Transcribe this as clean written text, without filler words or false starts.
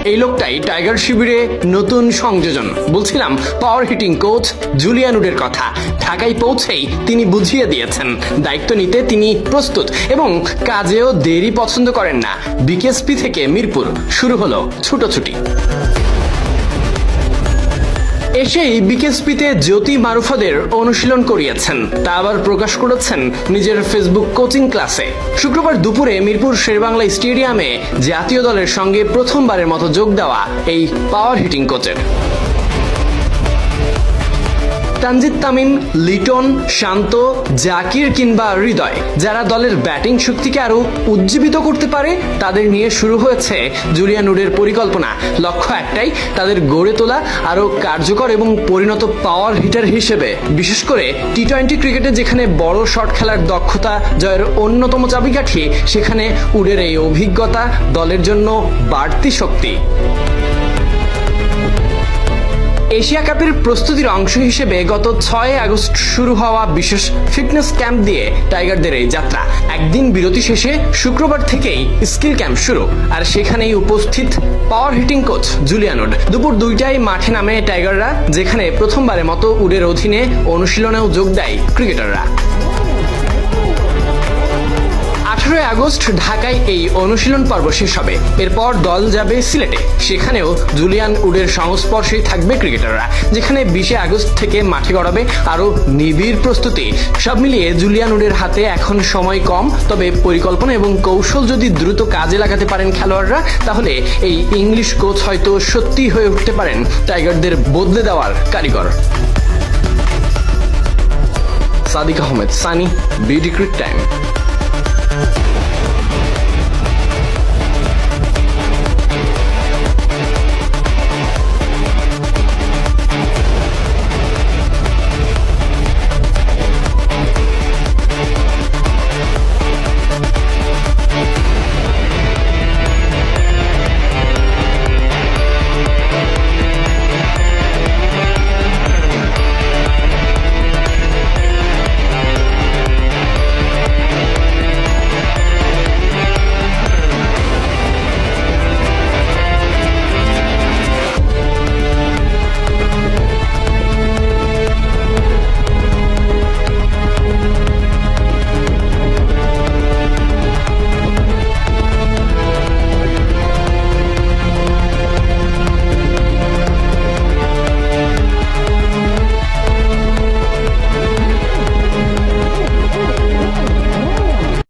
এই লোকটাই টাইগার শিবিরে নতুন সংযোজন। বলছিলাম পাওয়ার হিটিং কোচ জুলিয়ান উডের কথা। ঢাকায় পৌঁছেই তিনি বুঝিয়ে দিয়েছেন দায়িত্ব নিতে তিনি প্রস্তুত এবং কাজেও দেরি পছন্দ করেন না। বিকেএসপি থেকে মিরপুর শুরু হলো ছুটোছুটি। এসেই বিকেএসপিতে জ্যোতি মারুফাদের অনুশীলন করিয়েছেন, তা আবার প্রকাশ করেছেন নিজের ফেসবুক কোচিং ক্লাসে। শুক্রবার দুপুরে মিরপুর শেরেবাংলা স্টেডিয়ামে জাতীয় দলের সঙ্গে প্রথমবারের মতো যোগ দেওয়া এই পাওয়ার হিটিং কোচের। তানজিদ তামিম, লিটন, শান্ত, জাকির কিংবা হৃদয় যারা দলের ব্যাটিং শক্তিকে আরো উজ্জীবিত করতে পারে তাদের নিয়ে শুরু হয়েছে জুলিয়ান উডের পরিকল্পনা। লক্ষ্য একটাই, তাদের গড়ে তোলা আরো কার্যকর এবং পরিণত পাওয়ার হিটার হিসেবে। বিশেষ করে টি-20 ক্রিকেটে যেখানে বড় শট খেলার দক্ষতা জয়ের অন্যতম চাবিকাঠি, সেখানে উডের এই অভিজ্ঞতা দলের জন্য বাড়তি শক্তি। এশিয়া কাপের প্রস্তুতির অংশ হিসেবে গত 6 আগস্ট শুরু হওয়া বিশেষ ফিটনেস ক্যাম্প দিয়ে টাইগারদের এই যাত্রা। একদিন বিরতি শেষে শুক্রবার থেকেই স্কিল ক্যাম্প শুরু, আর সেখানেই উপস্থিত পাওয়ার হিটিং কোচ জুলিয়ান উড। দুপুর 2টায় মাঠে নামে টাইগাররা, যেখানে প্রথমবারের মতো উডের অধীনে অনুশীলনেও যোগ দেয় ক্রিকেটাররা। 18 আগস্ট ঢাকায় এই অনুশীলন পর্ব শেষ হবে। এরপর দল যাবে সিলেটে, সেখানেও জুলিয়ান উডের সংস্পর্শেই থাকবে ক্রিকেটাররা, যেখানে 20 আগস্ট থেকে মাঠে গড়াবে আরো নিবিড় প্রস্তুতি। সব মিলিয়ে জুলিয়ান উডের হাতে এখন সময় কম, তবে পরিকল্পনা এবং কৌশল যদি দ্রুত কাজে লাগাতে পারেন খেলোয়াড়রা, তাহলে এই ইংলিশ কোচ হয়তো সত্যি হয়ে উঠতে পারেন টাইগারদের বদলে দেওয়ার কারিগর। Sadiq Ahmed, Sunny, BD cric time.